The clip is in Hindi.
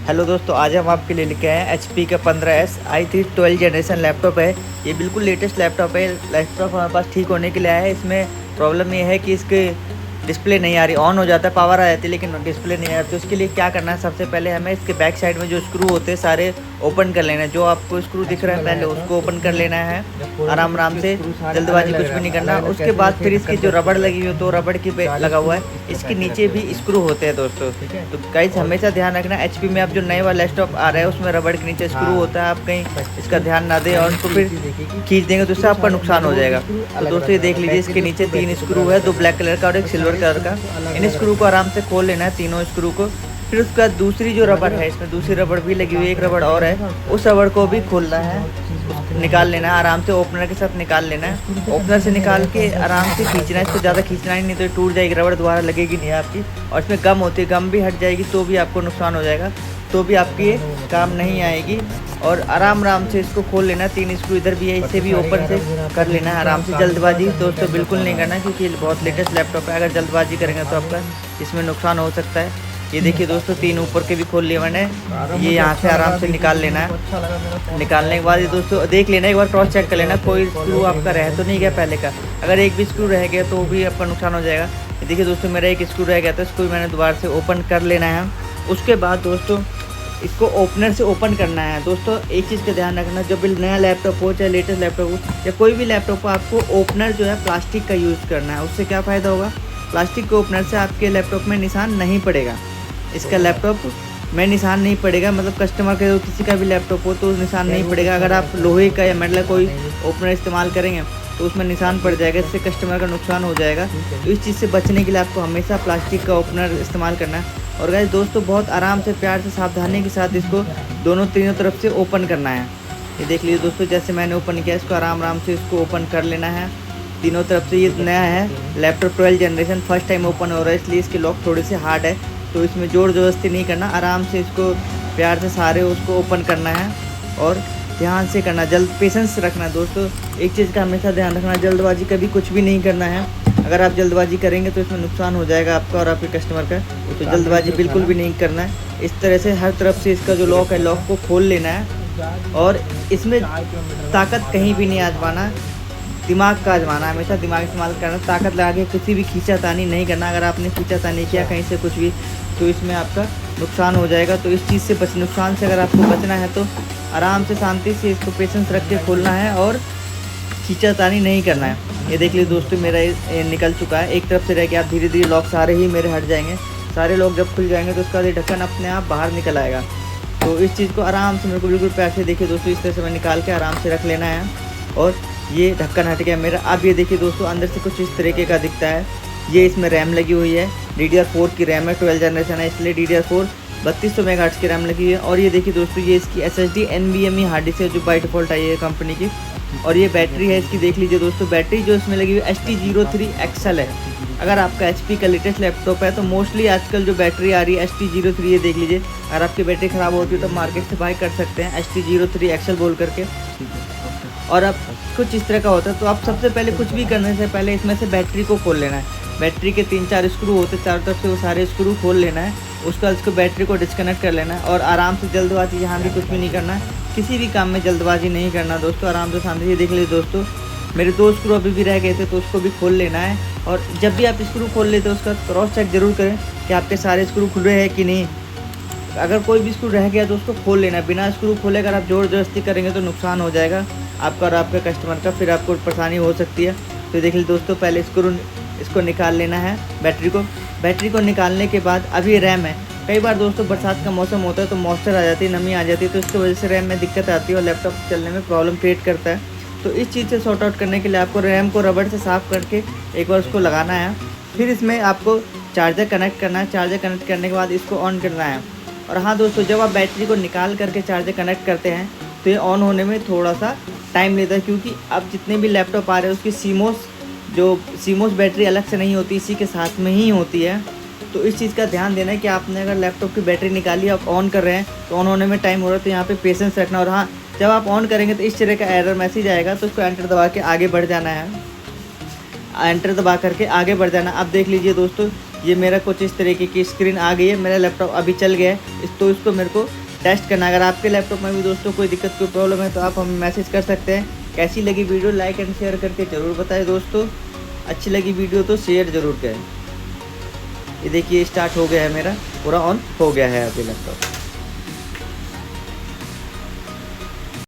हेलो दोस्तों, आज हम आपके लिए लेके आए हैं HP का 15S i3 12 जनरेशन लैपटॉप है। ये बिल्कुल लेटेस्ट लैपटॉप है। लैपटॉप हमारे पास ठीक होने के लिए आया है। इसमें प्रॉब्लम ये है कि इसके डिस्प्ले नहीं आ रही, ऑन हो जाता है, पावर आ जाती है लेकिन डिस्प्ले नहीं आ रही। तो इसके लिए क्या करना है, सबसे पहले हमें इसके बैक साइड में जो स्क्रू होते हैं सारे ओपन कर लेना है। जो आपको स्क्रू दिख रहा है पहले उसको ओपन कर लेना है आराम आराम से, जल्दबाजी कुछ भी नहीं करना। उसके बाद फिर इसकी जो रबड़ लगी हुई है तो रबड़ की पे लगा हुआ है, इसके नीचे भी स्क्रू होते हैं दोस्तों। तो गाइस हमेशा ध्यान रखना, HP में आप जो नए वाला लैपटॉप आ रहा है उसमें रबड़ के नीचे स्क्रू होता है, आप कहीं इसका ध्यान ना दें और उसको फिर खींच देंगे तो उससे आपका नुकसान हो जाएगा। तो दोस्तों ये देख लीजिए, इसके नीचे 3 स्क्रू है, 2 ब्लैक कलर का और एक सिल्वर कलर का। इन स्क्रू को आराम से खोल लेना है, तीनों स्क्रू को। फिर उसका दूसरी जो रबड़ है, इसमें दूसरी रबड़ भी लगी हुई है, एक रबड़ और है, उस रबड़ को भी खोलना है, निकाल लेना है आराम से, ओपनर के साथ निकाल लेना है। ओपनर से निकाल के आराम से खींचना है, इसको ज़्यादा खींचना ही नहीं तो टूट जाएगी, रबड़ दोबारा लगेगी नहीं आपकी। और इसमें गम होती है, गम भी हट जाएगी तो भी आपको नुकसान हो जाएगा, तो भी आपकी ये काम नहीं आएगी। और आराम से इसको खोल लेना, 3 स्क्रू इधर भी है, इसे भी ओपन से कर लेना है आराम से। जल्दबाजी दोस्तों बिल्कुल नहीं करना क्योंकि बहुत लेटेस्ट लैपटॉप है, अगर जल्दबाजी करेंगे तो आपका इसमें नुकसान हो सकता है। ये देखिए दोस्तों, 3 ऊपर के भी खोल लिए मैंने, ये यहाँ से आराम से निकाल लेना है। निकालने के बाद ये दोस्तों देख लेना, एक बार क्रॉस चेक कर लेना कोई स्क्रू आपका रह तो नहीं गया पहले का। अगर एक भी स्क्रू रह गया तो भी आपका नुकसान हो जाएगा। ये देखिए दोस्तों, मेरा एक स्क्रू रह गया था, इसको मैंने दोबारा से ओपन कर लेना है। उसके बाद दोस्तों इसको ओपनर से ओपन करना है। दोस्तों एक चीज़ का ध्यान रखना, जब भी नया लैपटॉप हो चाहे लेटेस्ट लैपटॉप हो या कोई भी लैपटॉप हो, आपको ओपनर जो है प्लास्टिक का यूज़ करना है। उससे क्या फ़ायदा होगा, प्लास्टिक के ओपनर से आपके लैपटॉप में निशान नहीं पड़ेगा, इसका लैपटॉप में निशान नहीं पड़ेगा। मतलब कस्टमर का किसी का भी लैपटॉप हो तो निशान नहीं पड़ेगा। अगर आप लोहे का या मेटल कोई ओपनर इस्तेमाल करेंगे तो उसमें निशान पड़ जाएगा, इससे कस्टमर का नुकसान हो जाएगा। तो इस चीज़ से बचने के लिए आपको हमेशा प्लास्टिक का ओपनर इस्तेमाल करना है। और गाइस दोस्तों बहुत आराम से, प्यार से, सावधानी के साथ इसको तीनों तरफ से ओपन करना है। ये देख लीजिए दोस्तों, जैसे मैंने ओपन किया, इसको आराम से इसको ओपन कर लेना है तीनों तरफ से। ये नया है laptop 12 generation, first time open हो रहा है इसलिए इसके लॉक थोड़े से हार्ड है, तो इसमें ज़ोर ज़बरदस्ती नहीं करना, आराम से इसको प्यार से सारे उसको ओपन करना है और ध्यान से करना, पेशेंस रखना है दोस्तों। एक चीज़ का हमेशा ध्यान रखना, जल्दबाजी कभी कुछ भी नहीं करना है। अगर आप जल्दबाजी करेंगे तो इसमें नुकसान हो जाएगा आपका और आपके कस्टमर का, तो जल्दबाजी बिल्कुल भी नहीं करना है। इस तरह से हर तरफ से इसका जो लॉक है, लॉक को खोल लेना है और इसमें ताकत कहीं भी नहीं आजमाना, दिमाग का आजमाना, हमेशा दिमाग इस्तेमाल करना। ताकत लगा के किसी भी खींचातानी नहीं करना। अगर आपने खींचातानी किया कहीं से कुछ भी तो इसमें आपका नुकसान हो जाएगा। तो इस चीज़ से नुकसान से अगर आपको बचना है तो आराम से शांति से इसको पेशेंस रख के खोलना है और खींचातानी नहीं करना है। ये देख लीजिए दोस्तों, मेरा ये निकल चुका है, एक तरफ से रह के आप धीरे धीरे लॉक सारे ही मेरे हट जाएंगे। सारे लॉक जब खुल जाएंगे तो उसका ढक्कन अपने आप बाहर निकल आएगा। तो इस चीज़ को आराम से, मेरे को बिल्कुल प्यार से देखिए दोस्तों, इस तरह से मैं निकाल के आराम से रख लेना है और ये ढक्कन हट गया मेरा। अब ये देखिए दोस्तों, अंदर से कुछ इस तरीके का दिखता है। ये इसमें रैम लगी हुई है, DDR4 की रैम है, 12 जनरेशन है इसलिए DDR4 3200 मेगाहर्ट्ज़ की रैम लगी हुई है। और ये देखिए दोस्तों, ये इसकी SSD NVMe हार्ड डिस्क है जो बाय डिफ़ॉल्ट आई है कंपनी की। और ये बैटरी है इसकी, देख लीजिए दोस्तों, बैटरी जो इसमें लगी हुई है ST03 XL है। अगर आपका HP का लेटेस्ट लैपटॉप है तो मोस्टली आजकल जो बैटरी आ रही है ST03, ये देख लीजिए। अगर आपकी बैटरी ख़राब होती है तो मार्केट से बाय कर सकते हैं ST03 XL बोल करके। और अब कुछ इस तरह का होता है, तो आप सबसे पहले कुछ भी करने से पहले इसमें से बैटरी को खोल लेना है। बैटरी के 3-4 स्क्रू होते हैं चारों तरफ से, वो सारे स्क्रू खोल लेना है। उसके बाद इसको बैटरी को डिस्कनेक्ट कर लेना है और आराम से, जल्दबाजी यहाँ भी कुछ भी नहीं करना है, किसी भी काम में जल्दबाजी नहीं करना दोस्तों, आराम से शांति से। देख लीजिए दोस्तों, मेरे 2 स्क्रू अभी भी रह गए थे तो उसको भी खोल लेना है। और जब भी आप स्क्रू खोल लेते हो उसका क्रॉस चेक जरूर करें कि आपके सारे स्क्रू खुले हैं कि नहीं। अगर कोई भी स्क्रू रह गया तो उसको खोल लेना है, बिना स्क्रू खोले अगर आप ज़ोर ज़बरदस्ती करेंगे तो नुकसान हो जाएगा आपका और आपके कस्टमर का, फिर आपको परेशानी हो सकती है। तो देख लीजिए दोस्तों, पहले इसको निकाल लेना है बैटरी को निकालने के बाद, अब ये रैम है। कई बार दोस्तों बरसात का मौसम होता है तो मॉइस्चर आ जाती है, नमी आ जाती है, तो इसकी वजह से रैम में दिक्कत आती है और लैपटॉप चलने में प्रॉब्लम क्रिएट करता है। तो इस चीज़ से सॉर्ट आउट करने के लिए आपको रैम को रबड़ से साफ़ करके एक बार उसको लगाना है। फिर इसमें आपको चार्जर कनेक्ट करना है, चार्जर कनेक्ट करने के बाद इसको ऑन करना है। और हाँ दोस्तों, जब आप बैटरी को निकाल करके चार्जर कनेक्ट करते हैं तो ये ऑन होने में थोड़ा सा टाइम लेता है, क्योंकि अब जितने भी लैपटॉप आ रहे हैं उसकी सीमोस बैटरी अलग से नहीं होती, इसी के साथ में ही होती है। तो इस चीज़ का ध्यान देना है कि आपने अगर लैपटॉप की बैटरी निकाली आप ऑन कर रहे हैं तो ऑन होने में टाइम हो रहा है, तो यहाँ पे पेशेंस रखना। और हाँ, जब आप ऑन करेंगे तो इस तरह का एरर मैसेज आएगा, तो उसको एंटर दबा के आगे बढ़ जाना है, एंटर दबा करके आगे बढ़ जाना। अब देख लीजिए दोस्तों, ये मेरा कुछ इस तरीके की स्क्रीन आ गई है, मेरा लैपटॉप अभी चल गया है। तो इसको मेरे को टेस्ट करना। अगर आपके लैपटॉप में भी दोस्तों कोई दिक्कत कोई प्रॉब्लम है तो आप हमें मैसेज कर सकते हैं। कैसी लगी वीडियो लाइक एंड शेयर करके ज़रूर बताएं दोस्तों। अच्छी लगी वीडियो तो शेयर ज़रूर करें। ये देखिए स्टार्ट हो गया है, मेरा पूरा ऑन हो गया है अभी लैपटॉप।